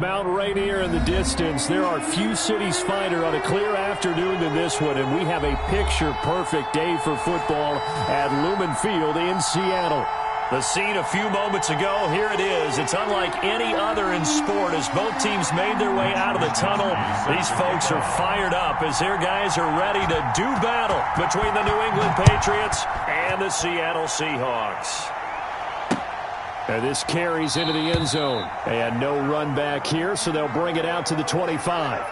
Mount Rainier in the distance. There are few cities finer on a clear afternoon than this one, and we have a picture-perfect day for football at Lumen Field in Seattle. The scene a few moments ago, here it is. It's unlike any other in sport as both teams made their way out of the tunnel. These folks are fired up as their guys are ready to do battle between the New England Patriots and the Seattle Seahawks. And this carries into the end zone. And no run back here, so they'll bring it out to the 25.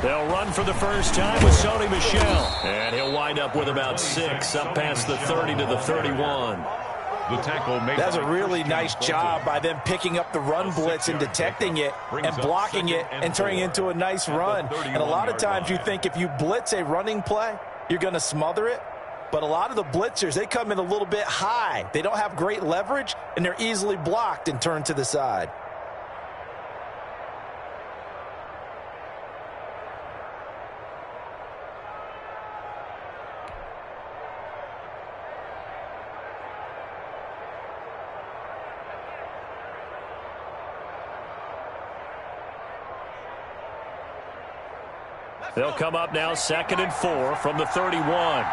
They'll run for the first time with Sony Michel. And he'll wind up with about 6, up past the 30 to the 31. The tackle made. That's a really nice job by them picking up the run blitz and detecting it and blocking it and turning it into a nice run. And a lot of times you think if you blitz a running play, you're going to smother it. But a lot of the blitzers, they come in a little bit high. They don't have great leverage, and they're easily blocked and turned to the side. They'll come up now 2nd and 4 from the 31.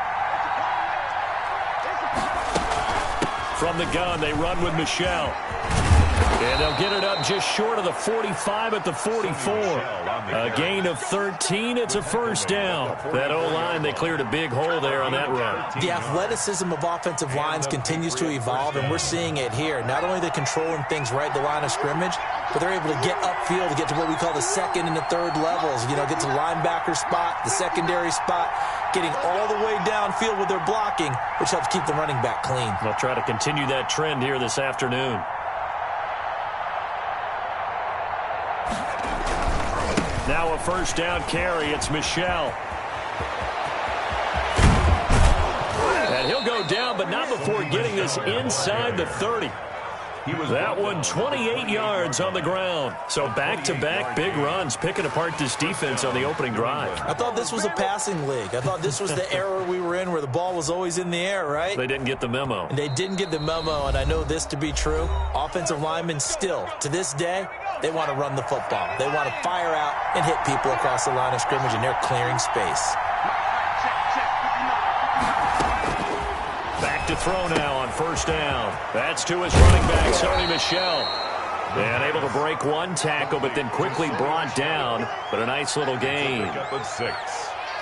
From the gun, they run with Michel. And they'll get it up just short of the 45 at the 44. A gain of 13. It's a first down. That O-line, they cleared a big hole there on that run. The athleticism of offensive lines continues to evolve, and we're seeing it here. Not only they're controlling things right at the line of scrimmage, but they're able to get upfield to get to what we call the second and the third levels. You know, get to the linebacker spot, the secondary spot, getting all the way downfield with their blocking, which helps keep the running back clean. They'll try to continue that trend here this afternoon. Now a first down carry. It's Michel. And he'll go down, but not before getting this inside the 30. That one 28 yards on the ground. So back-to-back big runs, picking apart this defense on the opening drive. I thought this was a passing league. I thought this was the era we were in where the ball was always in the air, right? They didn't get the memo. And they didn't get the memo, and I know this to be true. Offensive linemen still, to this day, they want to run the football. They want to fire out and hit people across the line of scrimmage, and they're clearing space. Back to throw now on first down. That's to his running back, Sony Michel. And able to break one tackle, but then quickly brought down. But a nice little gain.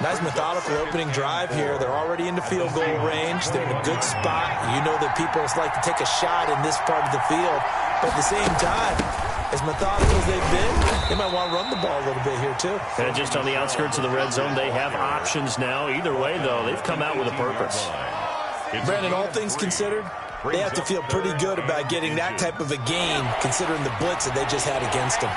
Nice methodical opening drive here. They're already into field goal range. They're in a good spot. You know that people like to take a shot in this part of the field. But at the same time, as methodical as they've been, they might want to run the ball a little bit here too. And just on the outskirts of the red zone, they have options now. Either way, though, they've come out with a purpose. Brandon, all things considered, they have to feel pretty good about getting that type of a gain, considering the blitz that they just had against them.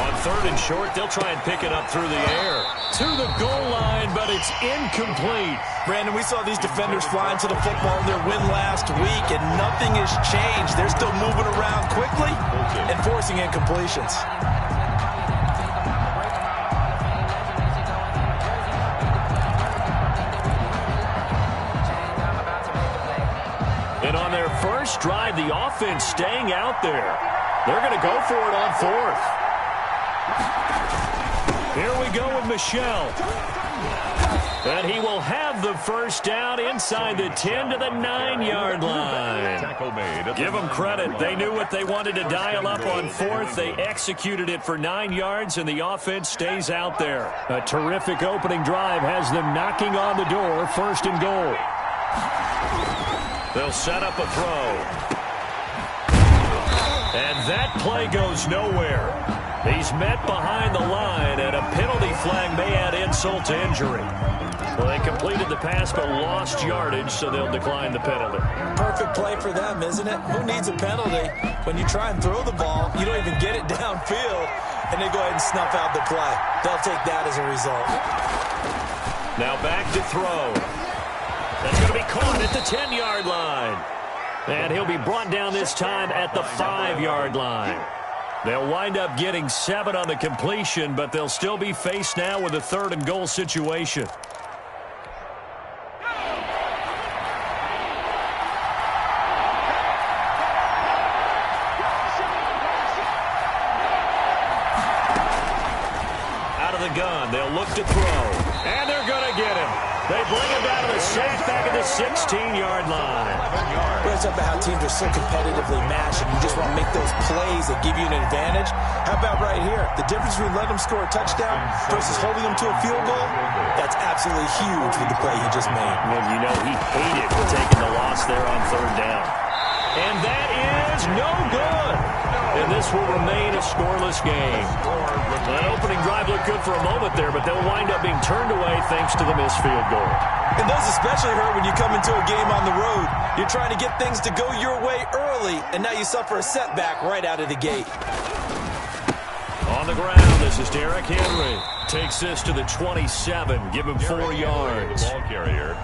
On 3rd and short, they'll try and pick it up through the air. To the goal line, but it's incomplete. Brandon, we saw these defenders flying to the football in their win last week, and nothing has changed. They're still moving around quickly and forcing incompletions. And on their first drive, the offense staying out there. They're going to go for it on 4th. Here we go with Michel. And he will have the first down inside the 10 to the 9-yard line. Give them credit. They knew what they wanted to dial up on 4th. They executed it for 9 yards, and the offense stays out there. A terrific opening drive has them knocking on the door, 1st and goal. They'll set up a throw. That play goes nowhere. He's met behind the line, and a penalty flag may add insult to injury. Well, they completed the pass but lost yardage, so they'll decline the penalty. Perfect play for them, isn't it? Who needs a penalty? When you try and throw the ball, you don't even get it downfield, and they go ahead and snuff out the play. They'll take that as a result. Now back to throw. That's going to be caught at the 10-yard line. And he'll be brought down this time at the 5-yard line. They'll wind up getting 7 on the completion, but they'll still be faced now with a 3rd and goal situation. Out of the gun, they'll look to throw. And they're going to get him. They bring him down to the sack back at the 16-yard line. It's about how teams are so competitively matched, and you just want to make those plays that give you an advantage. How about right here? The difference between letting them score a touchdown versus holding them to a field goal, that's absolutely huge with the play he just made. Well, you know, he hated taking the loss there on 3rd down. And that is no good. And this will remain a scoreless game. That opening drive looked good for a moment there, but they'll wind up being turned away thanks to the missed field goal. And those especially hurt when you come into a game on the road. You're trying to get things to go your way early, and now you suffer a setback right out of the gate. On the ground, this is Derrick Henry. Takes this to the 27. Give him 4 yards. Ball carrier.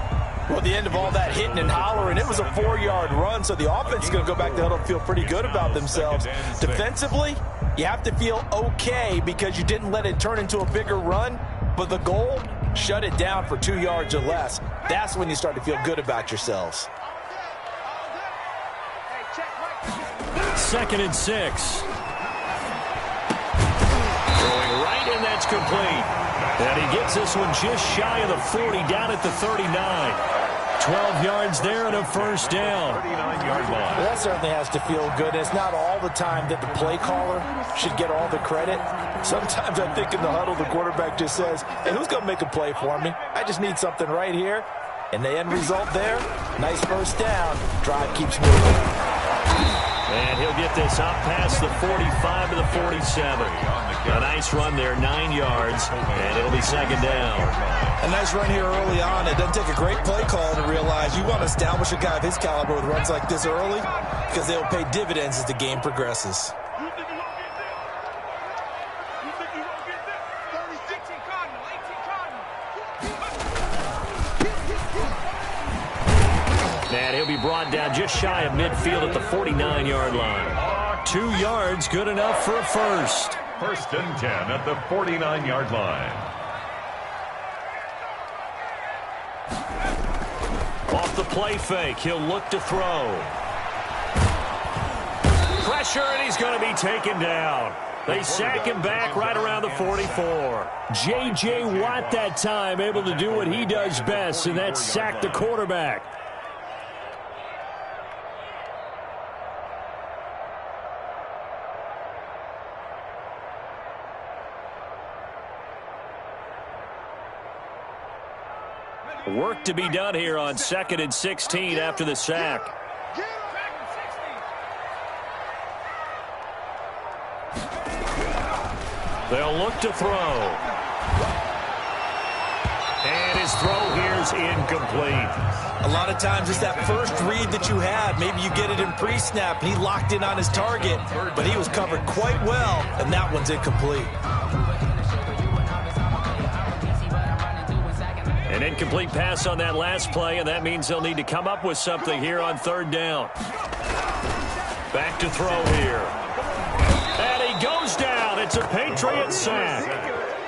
Well, at the end of all that hitting and hollering, it was a 4-yard run, so the offense is going to go back to huddle and feel pretty good about themselves. Defensively, you have to feel okay because you didn't let it turn into a bigger run, but the goal, shut it down for 2 yards or less. That's when you start to feel good about yourselves. 2nd and 6. Throwing right, and that's complete. And he gets this one just shy of the 40, down at the 39. 12 yards there and a 1st down. 39-yard line. Well, that certainly has to feel good. It's not all the time that the play caller should get all the credit. Sometimes I think in the huddle, the quarterback just says, hey, who's going to make a play for me? I just need something right here. And the end result there, nice 1st down. Drive keeps moving. And he'll get this up past the 45 to the 47. A nice run there, 9 yards, and it'll be 2nd down. A nice run here early on. It doesn't take a great play call to realize you want to establish a guy of his caliber with runs like this early because they'll pay dividends as the game progresses. And he'll be brought down just shy of midfield at the 49-yard line. 2 yards, good enough for a 1st. 1st and 10 at the 49-yard line. Off the play fake, he'll look to throw. Pressure, and he's going to be taken down. They sack him back right around the 44. J.J. Watt that time able to do what he does best, and that's sack the quarterback. Work to be done here on 2nd and 16 after the sack. They'll look to throw. And his throw here's incomplete. A lot of times it's that first read that you have. Maybe you get it in pre-snap, and he locked in on his target, but he was covered quite well, and that one's incomplete. An incomplete pass on that last play, and that means they'll need to come up with something here on 3rd down. Back to throw here. And he goes down. It's a Patriot sack.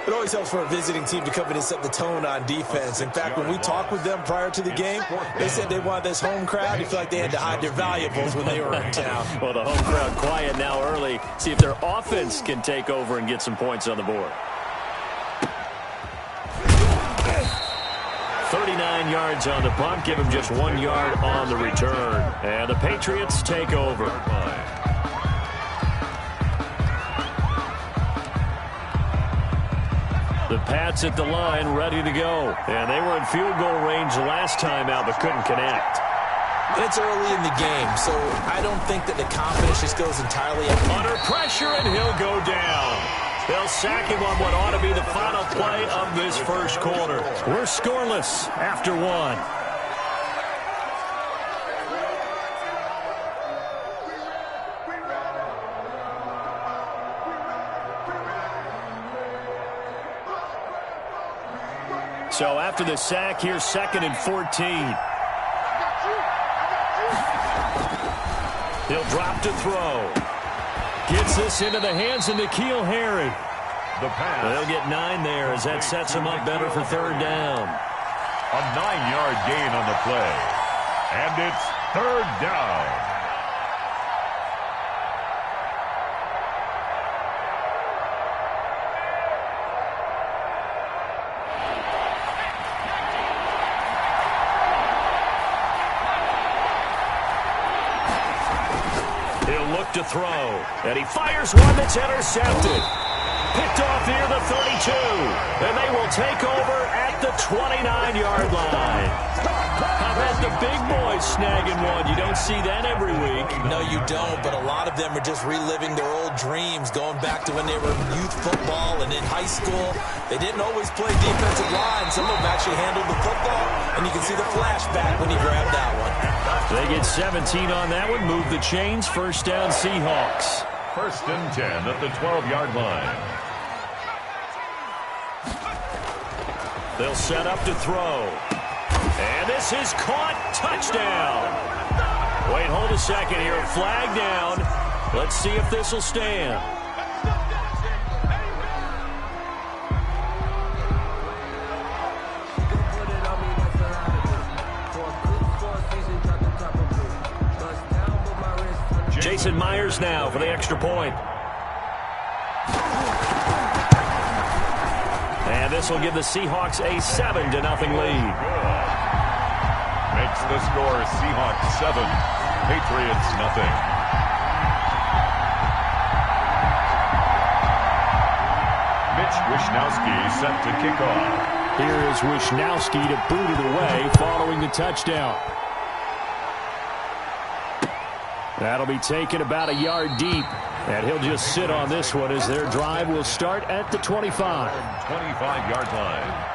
It always helps for a visiting team to come in and set the tone on defense. In fact, when we talked with them prior to the game, they said they wanted this home crowd. You feel like they had to hide their valuables when they were in town. Well, the home crowd quiet now early. See if their offense can take over and get some points on the board. 39 yards on the punt, give him just 1 yard on the return. And the Patriots take over. The Pats at the line, ready to go. And they were in field goal range last time out, but couldn't connect. And it's early in the game, so I don't think that the confidence just goes entirely up. Under pressure, and he'll go down. They'll sack him on what ought to be the final play of this first quarter. We're scoreless after one. So after the sack, here's 2nd and 14. He'll drop to throw. Gets this into the hands of N'Keal Harry. The pass. They'll get 9 there as that sets him up better for 3rd down. A 9-yard gain on the play. And it's 3rd down. To throw, and he fires one that's intercepted. Picked off near the 32, and they will take over at the 29-yard line. How about the big boys snagging one? You don't see that every week. No, you don't, but a lot of them are just reliving their old dreams, going back to when they were in youth football and in high school. They didn't always play defensive line. Some of them actually handled the football, and you can see the flashback when he grabbed that one. They get 17 on that one, move the chains, 1st down Seahawks. 1st and 10 at the 12-yard line. They'll set up to throw. And this is caught. Touchdown. Wait, hold a second here. Flag down. Let's see if this will stand. Jason Myers now for the extra point. And this will give the Seahawks a 7-0 lead. Makes the score Seahawks 7, Patriots 0. Mitch Wishnowsky set to kick off. Here is Wishnowsky to boot it away following the touchdown. That'll be taken about a yard deep, and he'll just sit on this one as their drive will start at the 25. 25-yard line.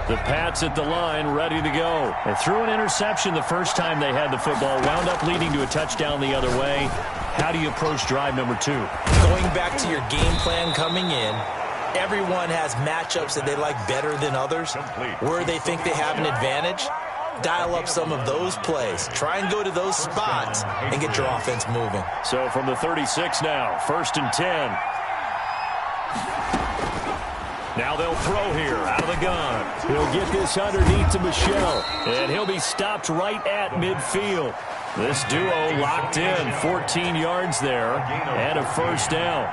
The Pats at the line, ready to go. They threw an interception the first time they had the football, wound up leading to a touchdown the other way. How do you approach drive number 2? Going back to your game plan coming in, everyone has matchups that they like better than others. Where they think they have an advantage, dial up some of those plays. Try and go to those spots and get your offense moving. So from the 36 now, 1st and 10. Now they'll throw here out of the gun. He'll get this underneath to Michel, and he'll be stopped right at midfield. This duo locked in, 14 yards there, and a 1st down.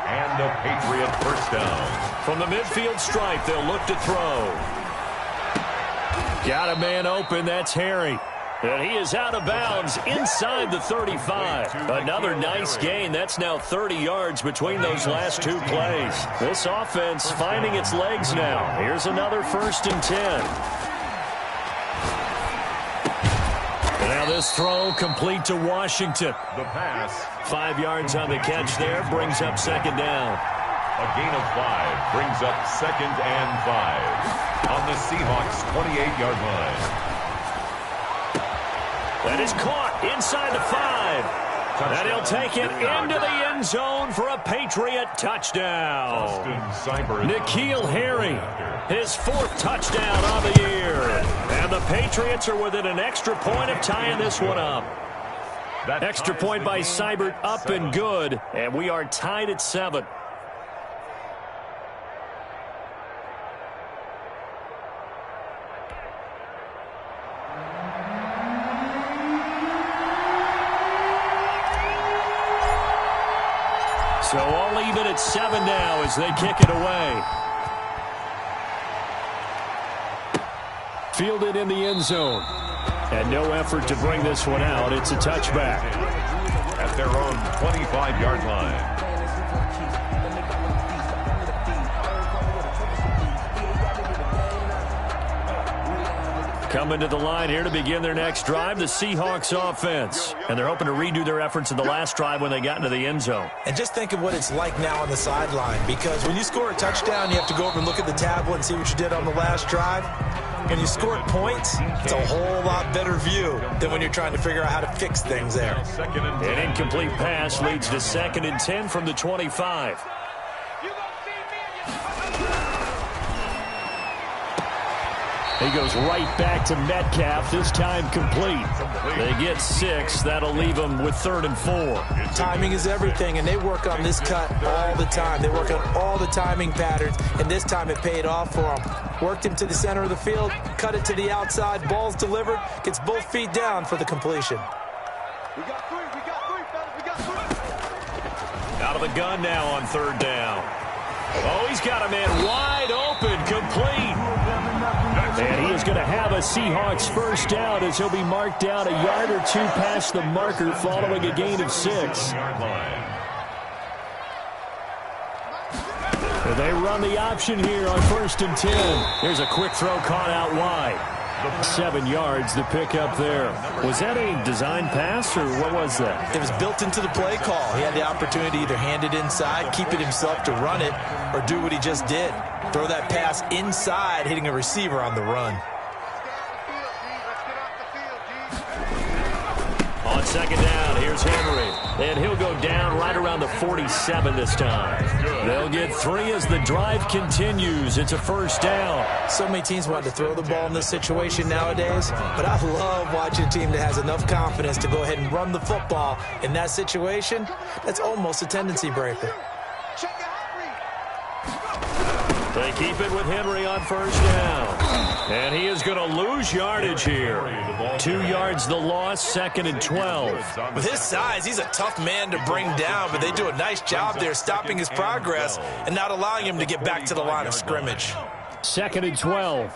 And a Patriot 1st down. From the midfield stripe, they'll look to throw. Got a man open, that's Harry. And he is out of bounds inside the 35. Another nice gain. That's now 30 yards between those last 2 plays. This offense finding its legs now. Here's another 1st and 10. And now this throw complete to Washington. The pass. 5 yards on the catch there. Brings up 2nd down. A gain of 5 brings up 2nd and 5 on the Seahawks 28-yard line. That is caught inside the 5. And he'll take it into the end zone for a Patriot touchdown. N'Keal Harry, his 4th touchdown on the year. And the Patriots are within an extra point of tying this one up. Extra point by Seibert up and good. And we are tied at 7. So all even at 7 now as they kick it away. Fielded in the end zone. And no effort to bring this one out. It's a touchback. At at their own 25-yard line. Coming to the line here to begin their next drive, the Seahawks offense. And they're hoping to redo their efforts in the last drive when they got into the end zone. And just think of what it's like now on the sideline, because when you score a touchdown, you have to go over and look at the tablet and see what you did on the last drive. When you scored points, it's a whole lot better view than when you're trying to figure out how to fix things there. An incomplete pass leads to 2nd and 10 from the 25. He goes right back to Metcalf, this time complete. They get 6. That'll leave them with 3rd and 4. Timing is everything, and they work on this cut all the time. They work on all the timing patterns, and this time it paid off for them. Worked him to the center of the field, cut it to the outside, ball's delivered, gets both feet down for the completion. We got three, fellas, we got three. Out of the gun now on 3rd down. Oh, he's got a man wide open, complete. And he is going to have a Seahawks first down as he'll be marked down a yard or 2 past the marker following a gain of 6. And they run the option here on 1st and 10. Here's a quick throw caught out wide. 7 yards, the pickup there. Was that a design pass, or what was that? It was built into the play call. He had the opportunity to either hand it inside, keep it himself to run it, or do what he just did. Throw that pass inside, hitting a receiver on the run. On 2nd down, here's Henry. And he'll go down right around the 47 this time. They'll get 3 as the drive continues. It's a first down. So many teams want to throw the ball in this situation nowadays, but I love watching a team that has enough confidence to go ahead and run the football. In that situation, that's almost a tendency breaker. They keep it with Henry on 1st down. And he is going to lose yardage here. 2 yards the loss, 2nd and 12. With his size, he's a tough man to bring down, but they do a nice job there stopping his progress and not allowing him to get back to the line of scrimmage. 2nd and 12.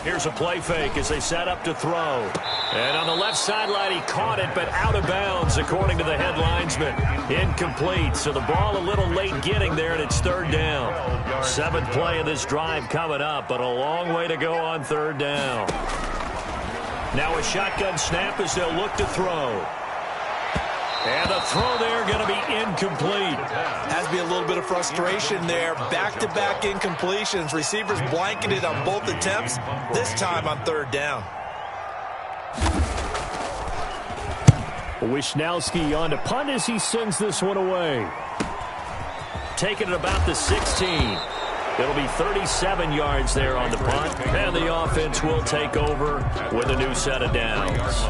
Here's a play fake as they set up to throw. And on the left sideline, he caught it, but out of bounds, according to the head linesman. Incomplete, so the ball a little late getting there, and it's 3rd down. 7th play of this drive coming up, but a long way to go on 3rd down. Now a shotgun snap as they'll look to throw. And the throw there going to be incomplete. Has to be a little bit of frustration there. Back-to-back incompletions. Receivers blanketed on both attempts, this time on 3rd down. Wisnowski on to punt as he sends this one away. Taking it about the 16. It'll be 37 yards there on the punt. And the offense will take over with a new set of downs.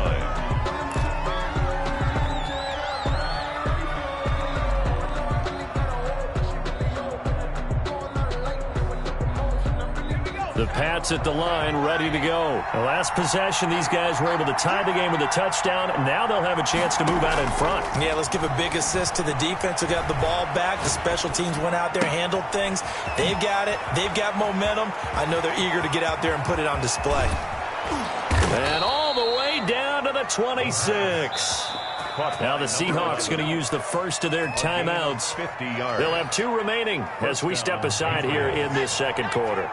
The Pats at the line, ready to go. The last possession, these guys were able to tie the game with a touchdown. Now they'll have a chance to move out in front. Yeah, let's give a big assist to the defense who got the ball back. The special teams went out there, handled things. They've got it. They've got momentum. I know they're eager to get out there and put it on display. And all the way down to the 26. Now the Seahawks going to use the first of their timeouts. They'll have 2 remaining as we step aside here in this 2nd quarter.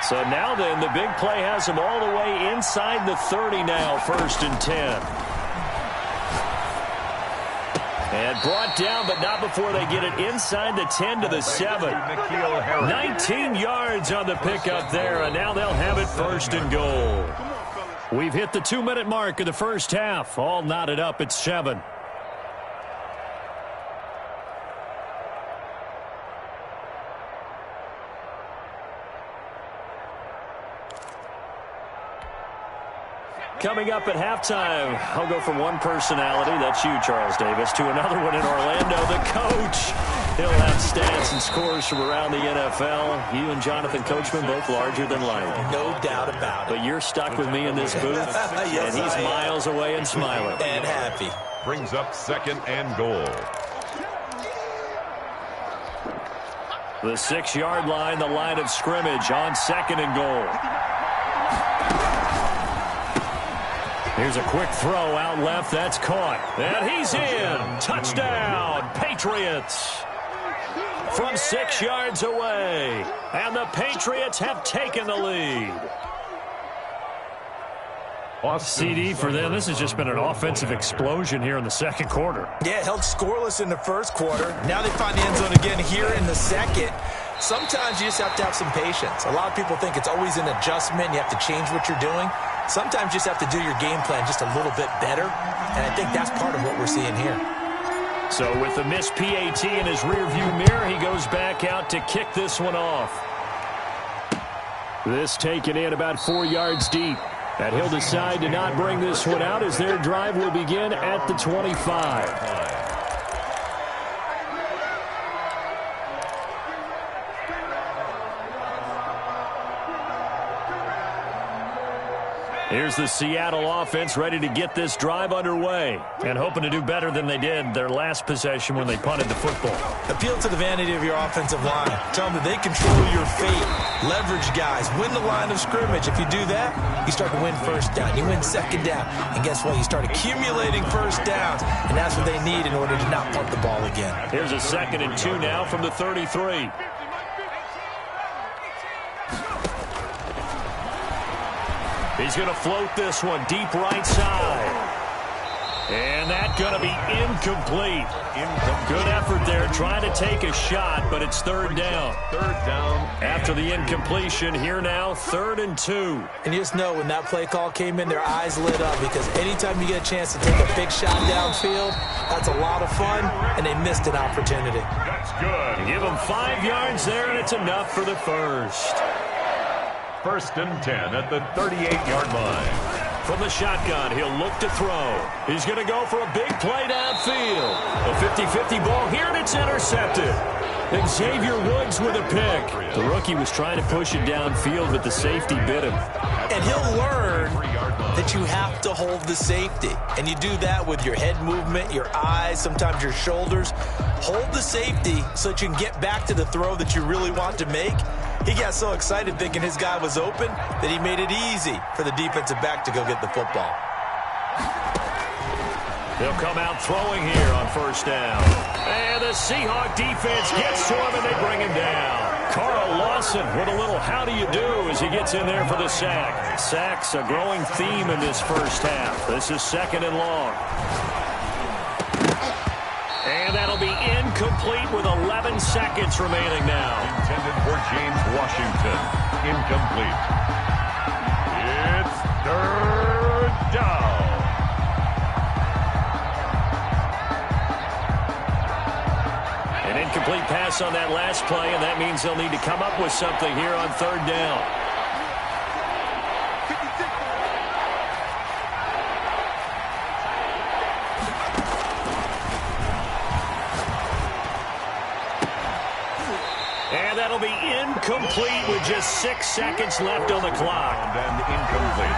So now then, the big play has them all the way inside the 30 now, 1st and 10. And brought down, but not before they get it inside the 10 to the 7. 19 yards on the pickup there, and now they'll have it 1st and goal. We've hit the 2-minute mark of the first half. All knotted up at 7. Coming up at halftime, I'll go from one personality, that's you, Charles Davis, to another one in Orlando, the coach. He'll have stats and scores from around the NFL. You and Jonathan Coachman, both larger than life. No doubt about it. But you're stuck with me in this booth, Yes, and he's miles away and smiling. And happy. Brings up 2nd and goal. The 6-yard line, the line of scrimmage on 2nd and goal. Here's a quick throw out left. That's caught. And he's in. Touchdown, Patriots. From 6 yards away. And the Patriots have taken the lead. CD for them. This has just been an offensive explosion here in the second quarter. Yeah, held scoreless in the first quarter. Now they find the end zone again here in the second. Sometimes you just have to have some patience. A lot of people think it's always an adjustment. You have to change what you're doing. Sometimes you just have to do your game plan just a little bit better. And I think that's part of what we're seeing here. So with the missed PAT in his rearview mirror, he goes back out to kick this one off. This taken in about 4 yards deep. And he'll decide to not bring this one out as their drive will begin at the 25. Here's the Seattle offense ready to get this drive underway and hoping to do better than they did their last possession when they punted the football. Appeal to the vanity of your offensive line. Tell them that they control your fate. Leverage guys. Win the line of scrimmage. If you do that, you start to win first down. You win second down. And guess what? You start accumulating first downs. And that's what they need in order to not punt the ball again. Here's a 2nd and 2 now from the 33. He's going to float this one deep right side. And that's going to be incomplete. Good effort there trying to take a shot, but it's 3rd down. 3rd down. After the incompletion, here now, 3rd and 2. And you just know when that play call came in, their eyes lit up because anytime you get a chance to take a big shot downfield, that's a lot of fun, and they missed an opportunity. That's good. Give them 5 yards there, and it's enough for the first. 1st and 10 at the 38-yard line. From the shotgun, he'll look to throw. He's going to go for a big play downfield. A 50-50 ball here, and it's intercepted. Xavier Woods with a pick. The rookie was trying to push it downfield, but the safety bit him. And he'll learn that you have to hold the safety. And you do that with your head movement, your eyes, sometimes your shoulders. Hold the safety so that you can get back to the throw that you really want to make. He got so excited thinking his guy was open that he made it easy for the defensive back to go get the football. They'll come out throwing here on 1st down. And the Seahawk defense gets to him and they bring him down. Carl Lawson with a little how do you do as he gets in there for the sack. Sacks a growing theme in this first half. This is 2nd and long. And that'll be incomplete with 11 seconds remaining now. Intended for James Washington. Incomplete. It's 3rd down. An incomplete pass on that last play, and that means they'll need to come up with something here on 3rd down. And that'll be incomplete with just 6 seconds left on the clock. And incomplete.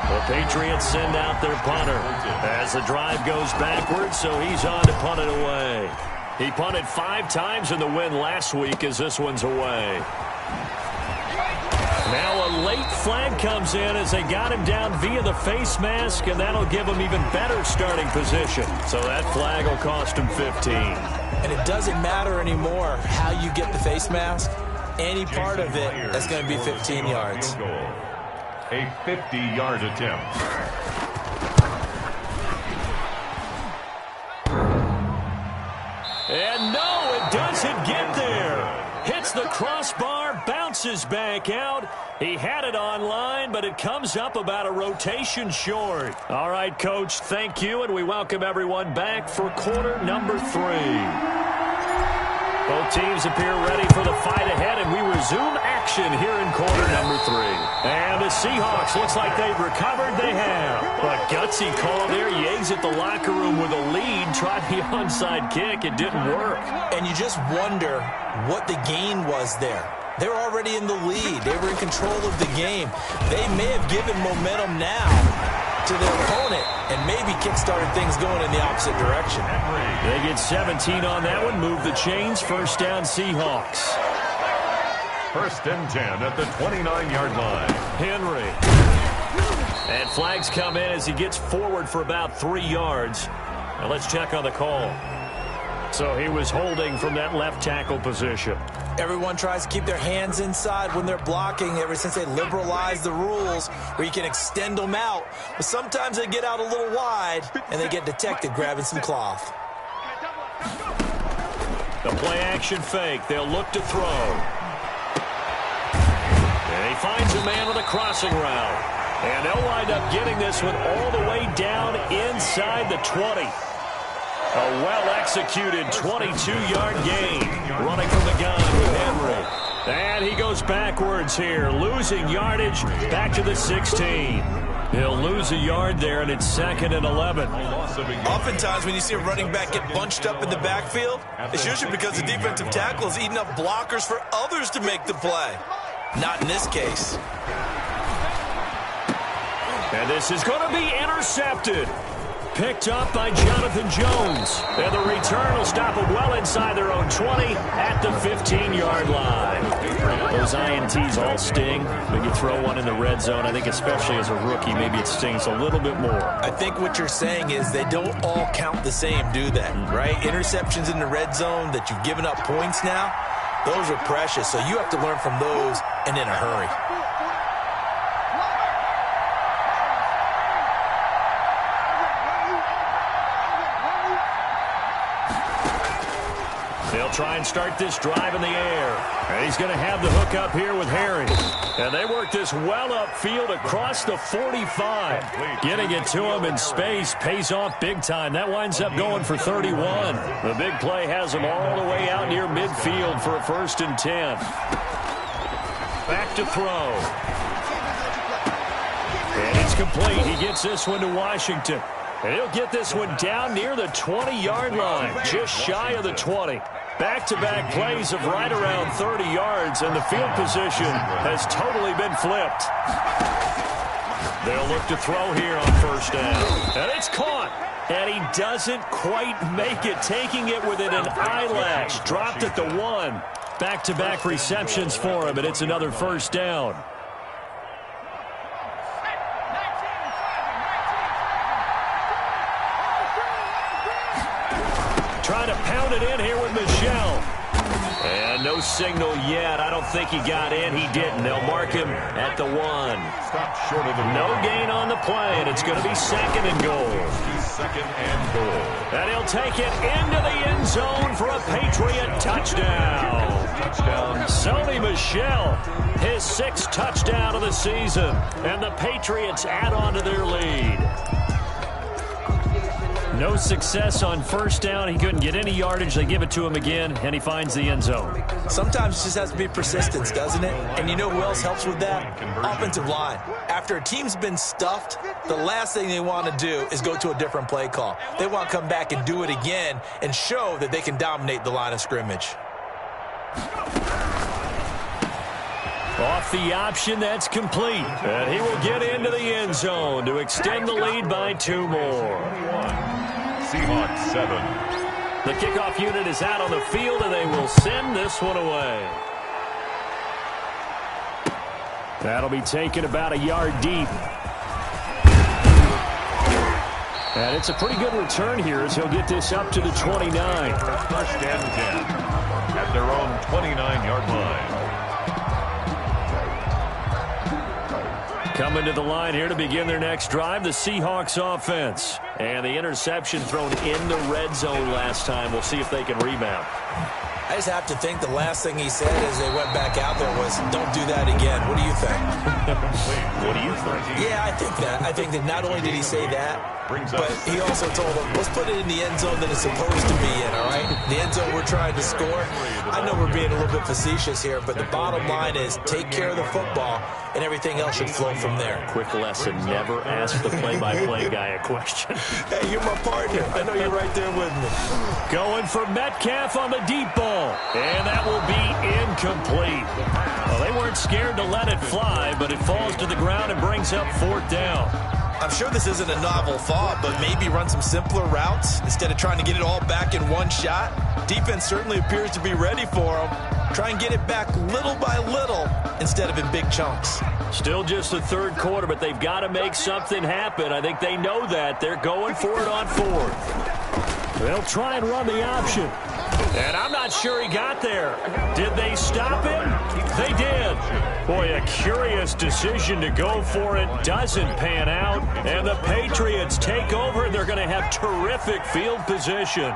The Patriots send out their punter as the drive goes backwards, so he's on to punt it away. He punted 5 times in the win last week as this one's away. Now a late flag comes in as they got him down via the face mask, and that'll give him even better starting position. So that flag will cost him 15. And it doesn't matter anymore how you get the face mask. Any part of it, that's going to be 15 yards. A 50-yard attempt. And no, it doesn't get there. Hits the crossbar, bounces back out. He had it on line, but it comes up about a rotation short. All right, Coach, thank you, and we welcome everyone back for quarter number 3. Both teams appear ready for the fight ahead, and we resume action here in quarter number 3. And the Seahawks, looks like they've recovered. They have. But gutsy call there. You exit the locker room with a lead. Tried the onside kick. It didn't work. And you just wonder what the gain was there. They're already in the lead. They were in control of the game. They may have given momentum now to their opponent and maybe kick-started things going in the opposite direction. They get 17 on that one, move the chains, first down Seahawks. First and 10 at the 29-yard line. Henry. And flags come in as he gets forward for about 3 yards. Now let's check on the call. So he was holding from that left tackle position. Everyone tries to keep their hands inside when they're blocking ever since they liberalized the rules where you can extend them out. But sometimes they get out a little wide and they get detected grabbing some cloth. The play action fake. They'll look to throw. And he finds a man with a crossing route. And they'll wind up getting this one all the way down inside the 20. A well-executed 22-yard gain. Running from the gun with Henry. And he goes backwards here, losing yardage back to the 16. He'll lose a yard there, and it's 2nd and 11. Oftentimes when you see a running back get bunched up in the backfield, it's usually because the defensive tackle is eating up blockers for others to make the play. Not in this case. And this is going to be intercepted. Picked up by Jonathan Jones. And the return will stop them well inside their own 20 at the 15-yard line. Those INTs all sting. When you throw one in the red zone, I think especially as a rookie, maybe it stings a little bit more. I think what you're saying is they don't all count the same, do they? Right? Interceptions in the red zone that you've given up points now, those are precious. So you have to learn from those and in a hurry. They'll try and start this drive in the air. And he's going to have the hook up here with Harry. And they work this well upfield across the 45. Getting it to him in space pays off big time. That winds up going for 31. The big play has him all the way out near midfield for a 1st and 10. Back to throw. And it's complete. He gets this one to Washington. And he'll get this one down near the 20-yard line, just shy of the 20. Back-to-back plays of right around 30 yards, and the field position has totally been flipped. They'll look to throw here on 1st down. And it's caught. And he doesn't quite make it, taking it within an eyelash. Dropped at the 1. Back-to-back receptions for him, and it's another 1st down. Trying to pound it in here with Michel. And no signal yet. I don't think he got in. He didn't. They'll mark him at the 1. Stop short of the no gain on the play, and it's going to be 2nd and goal. 2nd and goal. And he'll take it into the end zone for a Patriot touchdown. Sony Michel, his 6th touchdown of the season. And the Patriots add on to their lead. No success on 1st down. He couldn't get any yardage. They give it to him again, and he finds the end zone. Sometimes it just has to be persistence, doesn't it? And you know who else helps with that? Offensive line. After a team's been stuffed, the last thing they want to do is go to a different play call. They want to come back and do it again and show that they can dominate the line of scrimmage. Off the option, that's complete. And he will get into the end zone to extend the lead by 2 more. Seahawks 7. The kickoff unit is out on the field, and they will send this one away. That'll be taken about a yard deep. And it's a pretty good return here as he'll get this up to the 29. 1st and 10 at their own 29-yard line. Coming to the line here to begin their next drive, the Seahawks offense. And the interception thrown in the red zone last time. We'll see if they can rebound. I just have to think the last thing he said as they went back out there was, don't do that again. What do you think? What do you think? Yeah, I think that. I think that not only did he say that, but he also told them, let's put it in the end zone that it's supposed to be in, all right? The end zone we're trying to score. I know we're being a little bit facetious here, but the bottom line is take care of the football, and everything else should flow from there. Quick lesson, never ask the play-by-play guy a question. Hey, you're my partner. I know you're right there with me. Going for Metcalf on the deep ball, and that will be incomplete. Well, they weren't scared to let it fly, but it falls to the ground and brings up 4th down. I'm sure this isn't a novel thought, but maybe run some simpler routes instead of trying to get it all back in one shot. Defense certainly appears to be ready for them. Try and get it back little by little instead of in big chunks. Still just the third quarter, but they've got to make something happen. I think they know that. They're going for it on fourth. They'll try and run the option. And I'm not sure he got there. Did they stop him? They did. Boy, a curious decision to go for it. Doesn't pan out. And the Patriots take over. They're going to have terrific field position.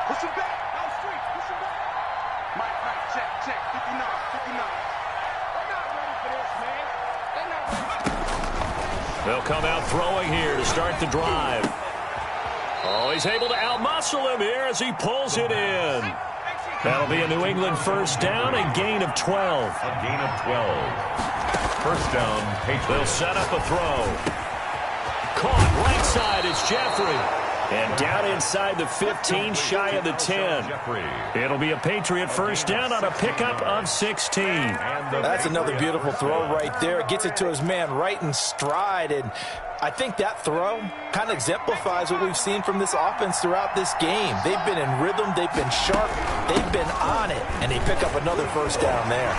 Push him back. Down street. Push him back. Mike, check. 59. They're not ready for this, man. They're not ready. They'll come out throwing here to start the drive. Oh, he's able to outmuscle him here as he pulls it in. That'll be a New England first down, a gain of 12. A gain of 12. First down, Patriots. They'll set up a throw. Caught right side, it's Jeffrey. And down inside the 15, shy of the 10. It'll be a Patriot first down on a pickup of 16. That's another beautiful throw right there. Gets it to his man right in stride. And I think that throw kind of exemplifies what we've seen from this offense throughout this game. They've been in rhythm. They've been sharp. They've been on it. And they pick up another first down there.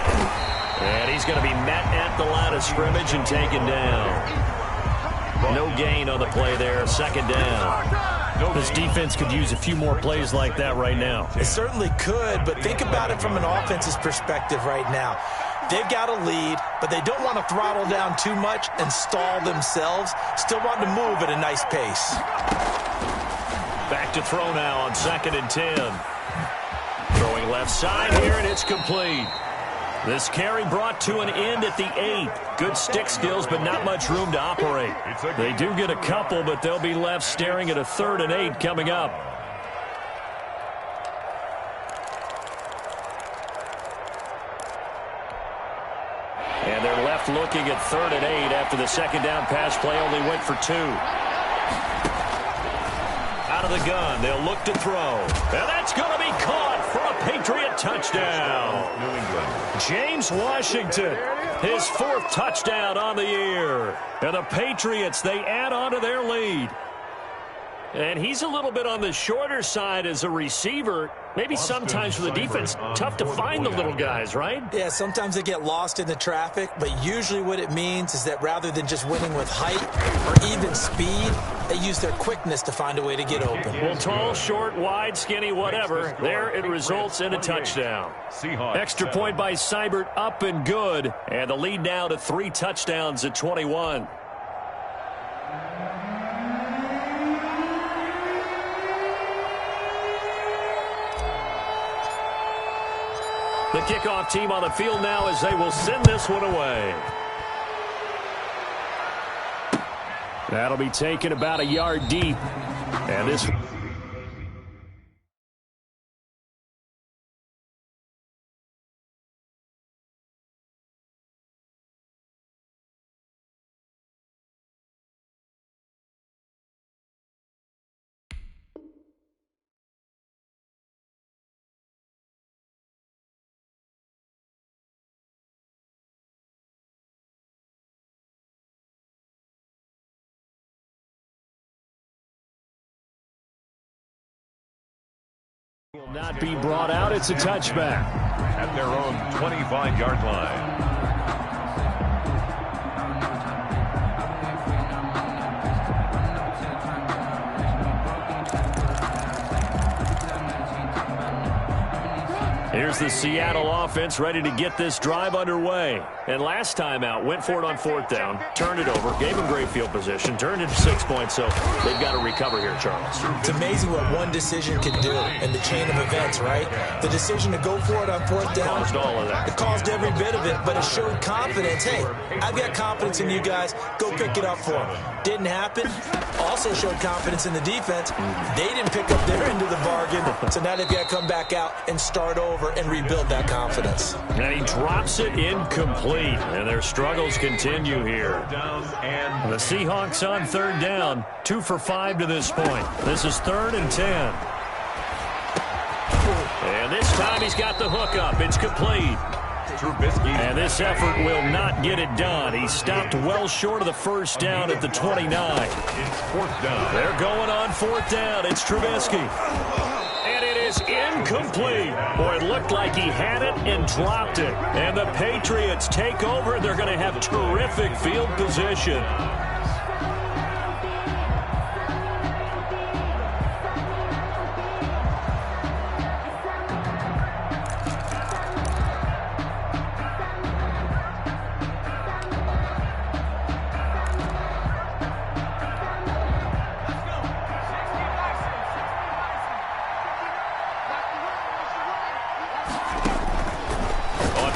And he's going to be met at the line of scrimmage and taken down. No gain on the play there. Second down. This defense could use a few more plays like that right now. It certainly could, but think about it from an offense's perspective right now. They've got a lead, but they don't want to throttle down too much and stall themselves. Still want to move at a nice pace. Back to throw now on 2nd and 10. Throwing left side here, and it's complete. This carry brought to an end at the 8. Good stick skills, but not much room to operate. They do get a couple, but they'll be left staring at a 3rd and 8 coming up. And they're left looking at 3rd and 8 after the second down pass play only went for 2. Out of the gun, they'll look to throw. And that's going to be caught for a Patriot touchdown. New England. James Washington, his 4th touchdown on the year. And the Patriots, they add on to their lead. And he's a little bit on the shorter side as a receiver. Maybe sometimes for the defense, tough to find the little guys, right? Yeah, sometimes they get lost in the traffic, but usually what it means is that rather than just winning with height or even speed, they use their quickness to find a way to get open. Well, tall, short, wide, skinny, whatever, there it results in a touchdown. Extra point by Seibert, up and good. And the lead now to 3 touchdowns at 21. The kickoff team on the field now as they will send this one away. That'll be taken about a yard deep. And this... will not be brought out. It's a touchback. At their own 25-yard line. Here's the Seattle offense ready to get this drive underway. And last time out, went for it on 4th down, turned it over, gave them great field position, turned it to 6 points, so they've got to recover here, Charles. It's amazing what one decision can do in the chain of events, right? The decision to go for it on 4th down. Caused all of that. It caused every bit of it, but it showed confidence. Hey, I've got confidence in you guys. Go pick it up for them. Didn't happen. Also showed confidence in the defense. They didn't pick up their end of the bargain, so now they've got to come back out and start over and rebuild that confidence. And he drops it incomplete, and their struggles continue here. The Seahawks on 3rd down, 2 for 5 to this point. This is 3rd and 10. And this time he's got the hook up. It's complete. Trubisky. And this effort will not get it done. He stopped well short of the first down at the 29. It's fourth down. They're going on fourth down. It's Trubisky. And it is incomplete. Boy, it looked like he had it and dropped it. And the Patriots take over. They're going to have terrific field position.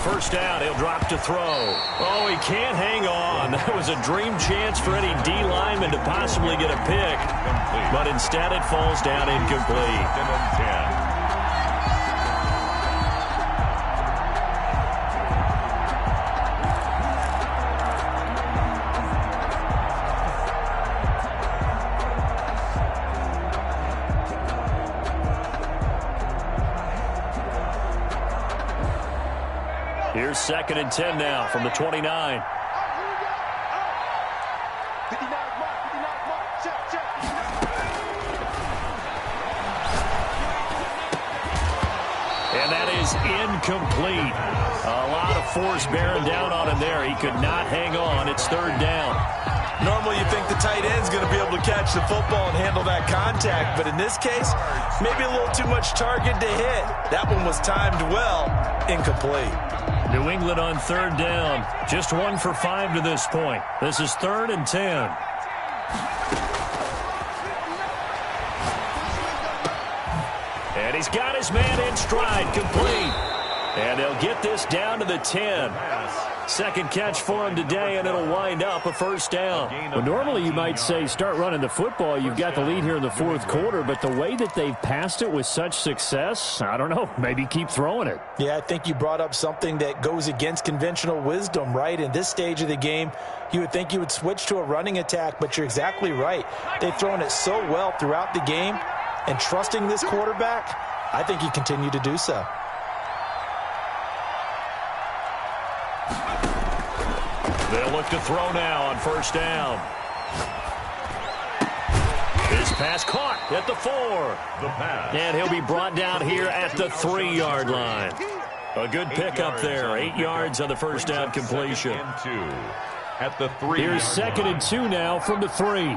First down, he'll drop to throw. Oh, he can't hang on. That was a dream chance for any D lineman to possibly get a pick. But instead it falls down incomplete. 10. Here's 2nd and 10 now from the 29. 59 mark. Check. And that is incomplete. A lot of force bearing down on him there. He could not hang on. It's 3rd down. Normally you think the tight end's going to be able to catch the football and handle that contact, but in this case, maybe a little too much target to hit. That one was timed well. Incomplete. New England on 3rd down. Just 1 for 5 to this point. This is 3rd and 10. And he's got his man in stride, complete. And they'll get this down to the 10. Second catch for him today, and it'll wind up a first down. Well, normally you might say start running the football. You've got the lead here in the 4th quarter, but the way that they've passed it with such success, I don't know, maybe keep throwing it. Yeah, I think you brought up something that goes against conventional wisdom, right? In this stage of the game, you would think you would switch to a running attack, but you're exactly right. They've thrown it so well throughout the game, and trusting this quarterback, I think you continue to do so. They'll look to throw now on first down. His pass caught at the 4. The pass. And he'll be brought down here at the 3-yard line. A good pickup there. 8 yards on the first down completion. 2 at the 3. Here's 2nd and 2 now from the 3.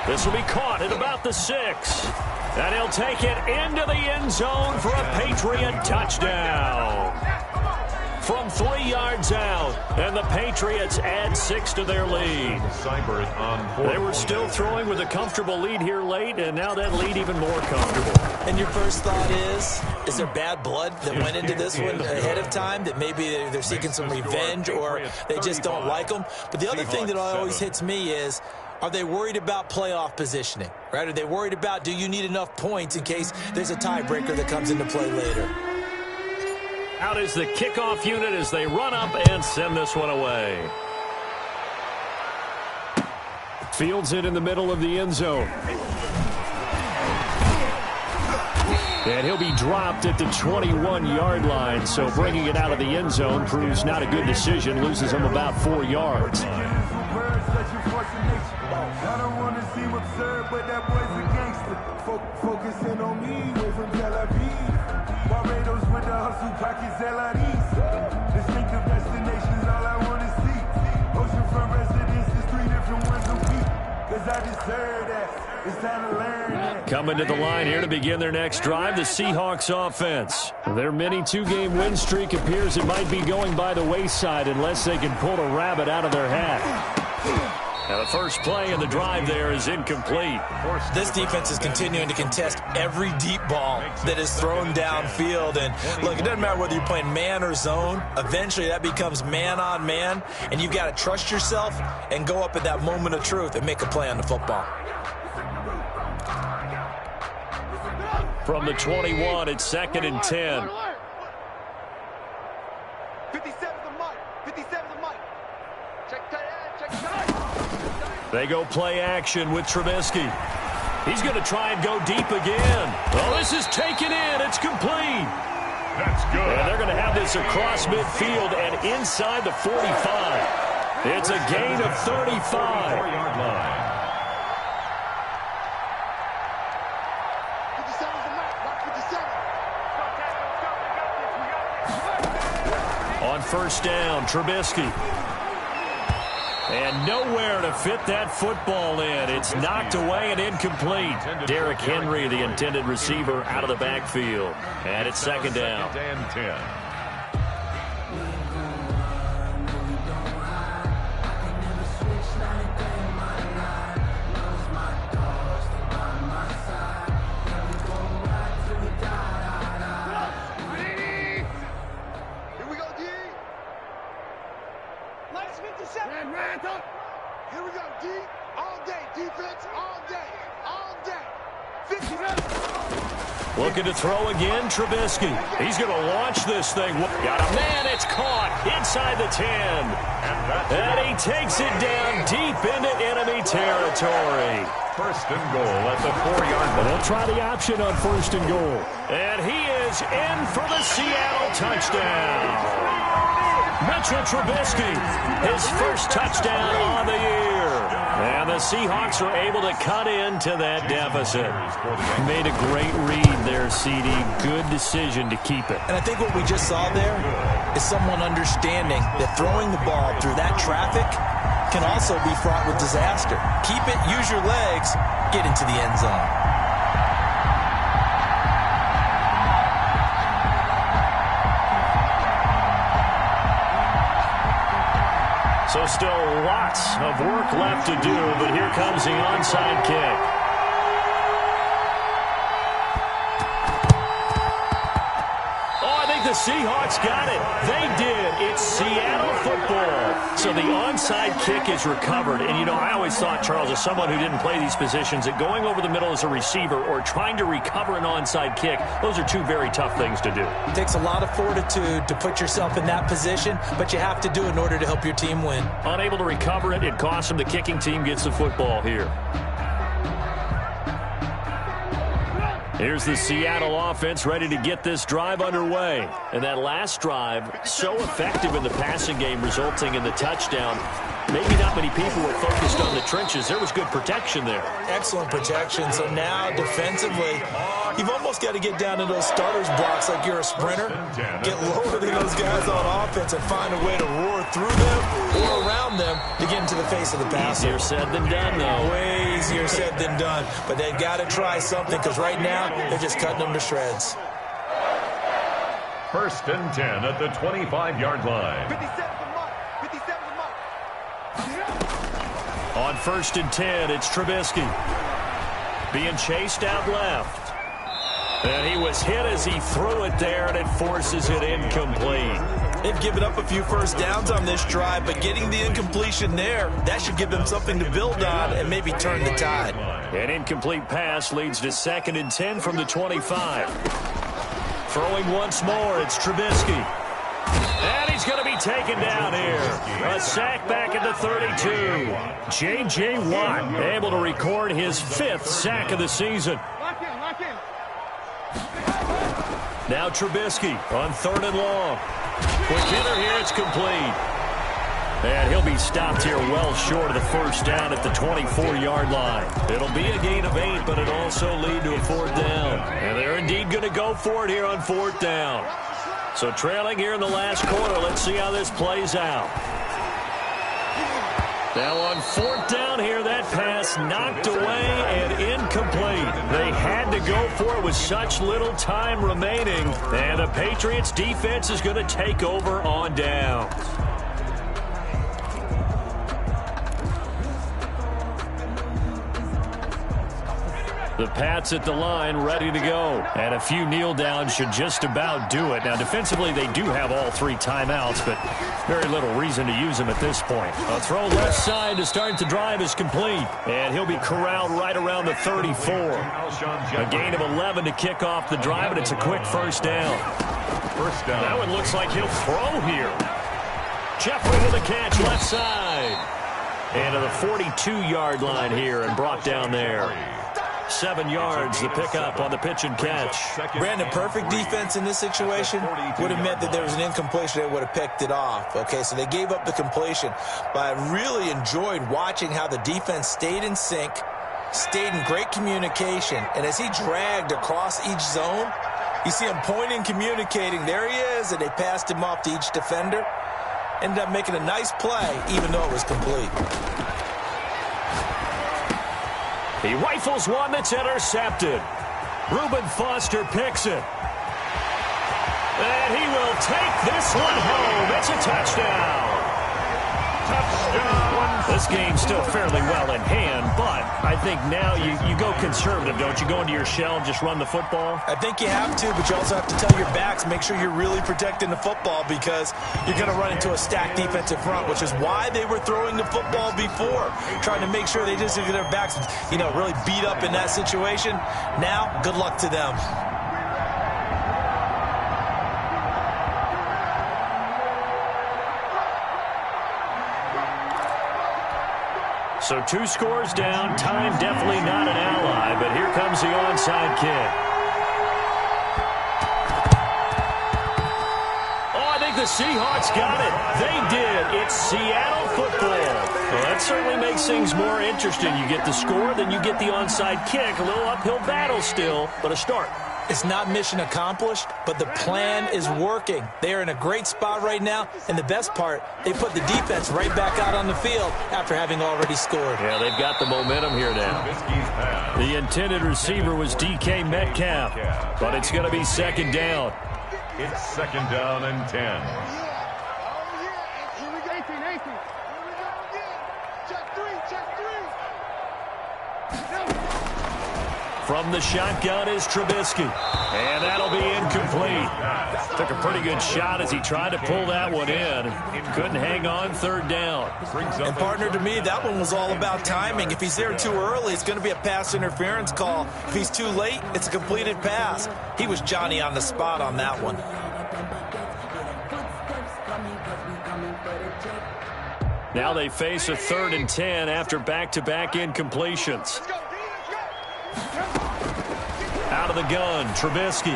This will be caught at about the 6. And he'll take it into the end zone for a Patriot touchdown. From 3 yards out, and the Patriots add 6 to their lead. They were still throwing with a comfortable lead here late, and now that lead even more comfortable. And your first thought is there bad blood that went into this one ahead of time, that maybe they're seeking some revenge or they just don't like them? But the other thing that always hits me is, are they worried about playoff positioning, right? Are they worried about, do you need enough points in case there's a tiebreaker that comes into play later? Out is the kickoff unit as they run up and send this one away. Fields it in the middle of the end zone. And he'll be dropped at the 21-yard line, so bringing it out of the end zone proves not a good decision, loses him about 4 yards. I don't want to seem absurd, but that boy's a gangster. Focusing on me, way from Tel Aviv. Barbados with the hustle, pockets LREs. Distinctive destinations, all I want to see. Oceanfront residences, 3 different ones a week. Cause I deserve that. It's time to learn that. Coming to the line here to begin their next drive, the Seahawks offense. Their mini 2-game win streak appears it might be going by the wayside unless they can pull a rabbit out of their hat. Now the first play in the drive there is incomplete. This defense is continuing to contest every deep ball that is thrown downfield. And look, it doesn't matter whether you're playing man or zone. Eventually that becomes man on man. And you've got to trust yourself and go up at that moment of truth and make a play on the football. From the 21, it's 2nd and 10. 57 the mic. 57 the mic. Check tight end. Check tight. They go play action with Trubisky. He's going to try and go deep again. Oh, this is taken in. It's complete. That's good. And they're going to have this across midfield and inside the 45. It's a gain of 35. 4-yard line. On first down, Trubisky. And nowhere to fit that football in. It's knocked away and incomplete. Derrick Henry, the intended receiver, out of the backfield. And it's second down. Second and 10. Here we go, D. All day. Defense all day. All day. 50 minutes. Looking to throw again, Trubisky. He's going to launch this thing. Got a man. It's caught inside the 10. And he takes it down deep into enemy territory. First and goal at the 4-yard line. They'll try the option on first and goal. And he is in for the Seattle touchdown. Mitchell Trubisky, his first touchdown on the year. And the Seahawks are able to cut into that deficit. Made a great read there, CD. Good decision to keep it. And I think what we just saw there is someone understanding that throwing the ball through that traffic can also be fraught with disaster. Keep it, use your legs, get into the end zone. So still lots of work left to do, but here comes the onside kick. Oh, I think the Seahawks got it. They did. It's Seattle football. So the onside kick is recovered. And, you know, I always thought, Charles, as someone who didn't play these positions, that going over the middle as a receiver or trying to recover an onside kick, those are two very tough things to do. It takes a lot of fortitude to put yourself in that position, but you have to do it in order to help your team win. Unable to recover it, it costs them. The kicking team gets the football here. Here's the Seattle offense ready to get this drive underway. And that last drive, so effective in the passing game, resulting in the touchdown. Maybe not many people were focused on the trenches. There was good protection there. Excellent protection. So now, defensively, you've almost got to get down to those starters blocks like you're a sprinter. Get lower than those guys on offense and find a way to roar through them or around them to get into the face of the passer. Easier said than done, though. Way easier said than done. But they've got to try something because right now they're just cutting them to shreds. First and 10 at the 25-yard line. 57 the mark. 57 the mark. On first and 10, it's Trubisky. Being chased out left. And he was hit as he threw it there, and it forces it incomplete. They've given up a few first downs on this drive, but getting the incompletion there, that should give them something to build on and maybe turn the tide. An incomplete pass leads to second and 10 from the 25. Throwing once more, it's Trubisky. And he's going to be taken down here. A sack back at the 32. J.J. Watt able to record his 5th sack of the season. Lock in, lock in. Now Trubisky on 3rd and long. Quick hitter here, it's complete. And he'll be stopped here well short of the first down at the 24-yard line. It'll be a gain of 8, but it'll also lead to a 4th down. And they're indeed going to go for it here on 4th down. So trailing here in the last quarter, let's see how this plays out. Now on 4th down here, that pass knocked away and incomplete. They had to go for it with such little time remaining. And the Patriots defense is going to take over on downs. The Pats at the line, ready to go. And a few kneel downs should just about do it. Now, defensively, they do have all 3 timeouts, but very little reason to use them at this point. A throw left side to start the drive is complete. And he'll be corralled right around the 34. A gain of 11 to kick off the drive, and it's a quick first down. First down. That one looks like he'll throw here. Jeffrey with a catch left side. And to the 42-yard line here and brought down there. 7 yards, the pickup on the pitch and catch. Brandon, perfect defense in this situation would have meant that there was an incompletion. They would have picked it off. Okay, so they gave up the completion. But I really enjoyed watching how the defense stayed in sync, stayed in great communication. And as he dragged across each zone, you see him pointing, communicating. There he is, and they passed him off to each defender. Ended up making a nice play, even though it was complete. He rifles one that's intercepted. Reuben Foster picks it. And he will take this one home. It's a touchdown. Touchdown. This game's still fairly well in hand, but I think now you go conservative, don't you? Go into your shell and just run the football? I think you have to, but you also have to tell your backs, make sure you're really protecting the football because you're going to run into a stacked defensive front, which is why they were throwing the football before, trying to make sure they just get their backs, really beat up in that situation. Now, good luck to them. So 2 scores down. Time definitely not an ally, but here comes the onside kick. Oh, I think the Seahawks got it. They did. It's Seattle football. Well, that certainly makes things more interesting. You get the score, then you get the onside kick. A little uphill battle still, but a start. It's not mission accomplished, but the plan is working. They are in a great spot right now, and the best part, they put the defense right back out on the field after having already scored. Yeah, they've got the momentum here now. The intended receiver was DK Metcalf, but it's going to be second down. It's second down and 10. From the shotgun is Trubisky. And that'll be incomplete. Took a pretty good shot as he tried to pull that one in. Couldn't hang on, third down. And partner, to me, that one was all about timing. If he's there too early, it's going to be a pass interference call. If he's too late, it's a completed pass. He was Johnny on the spot on that one. Now they face a 3rd and 10 after back-to-back incompletions. Out of the gun, Trubisky.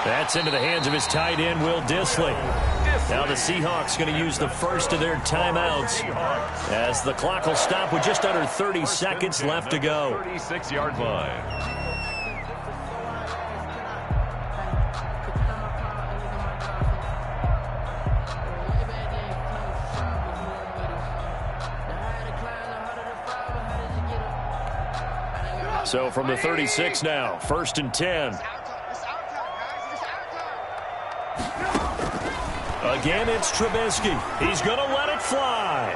That's into the hands of his tight end, Will Dissly. Now the Seahawks going to use the first of their timeouts as the clock will stop with just under 30 seconds left to go. 36-yard line. So from the 36 now, 1st and 10. Again, it's Trubisky. He's going to let it fly.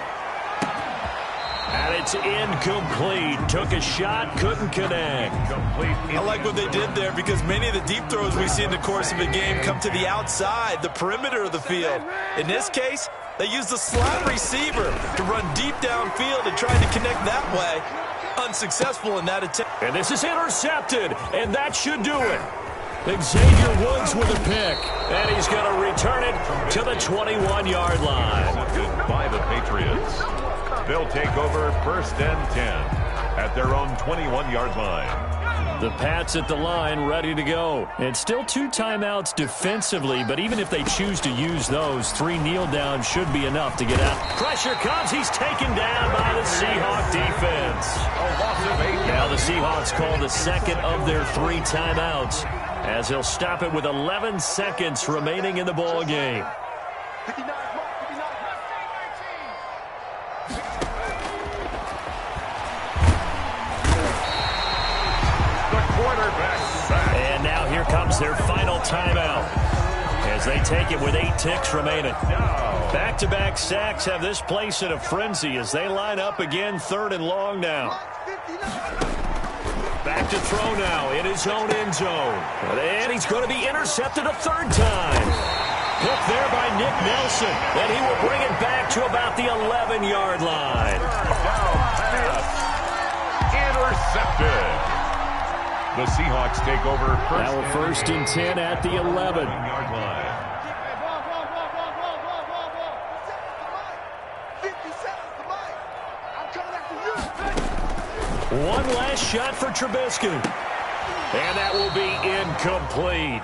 And it's incomplete. Took a shot, couldn't connect. I like what they did there because many of the deep throws we see in the course of a game come to the outside, the perimeter of the field. In this case, they used the slot receiver to run deep downfield and tried to connect that way. Unsuccessful in that attempt. And this is intercepted, and that should do it. Xavier Woods with a pick, and he's going to return it to the 21-yard line. By the Patriots. They'll take over 1st and 10 at their own 21-yard line. The Pats at the line ready to go. It's still 2 timeouts defensively, but even if they choose to use those, 3 kneel downs should be enough to get out. Pressure comes. He's taken down by the Seahawk defense. Now the Seahawks call the second of their 3 timeouts as he'll stop it with 11 seconds remaining in the ball game. And now here comes their final timeout as they take it with 8 ticks remaining. Back-to-back sacks have this place in a frenzy as they line up again, 3rd and long now. Back to throw now in his own end zone. And he's going to be intercepted a 3rd time. Picked there by Nick Nelson. And he will bring it back to about the 11-yard line. Intercepted. The Seahawks take over Now 1st and 10 at the 11. Yard line. One last shot for Trubisky. And that will be incomplete.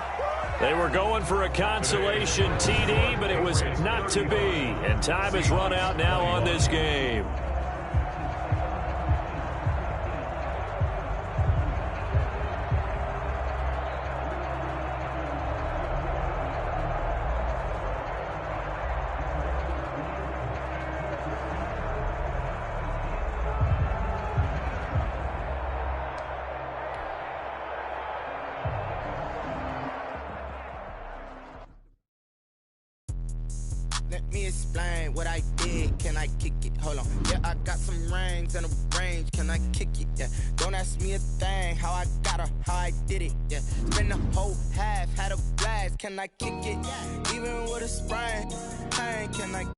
They were going for a consolation TD, but it was not to be. And time has run out now on this game. Let me explain what I did. Can I kick it? Hold on. Yeah, I got some rings and a range. Can I kick it? Yeah. Don't ask me a thing. How I got her, how I did it. Yeah. Spend the whole half, had a blast. Can I kick it? Even with a sprain, pain. Can I